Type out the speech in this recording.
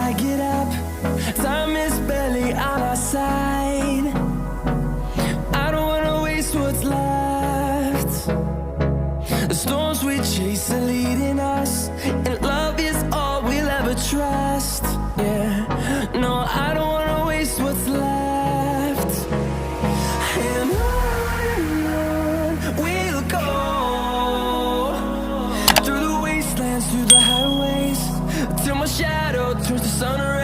I get up, time is barely on our side. I don't wanna waste what's left. The storms we chase are leading us, and love is all we'll ever trust. Yeah, no, I don't wanna waste what's left. And on we'll go, through the wastelands, through the highways, till my shadow turns to sun rays.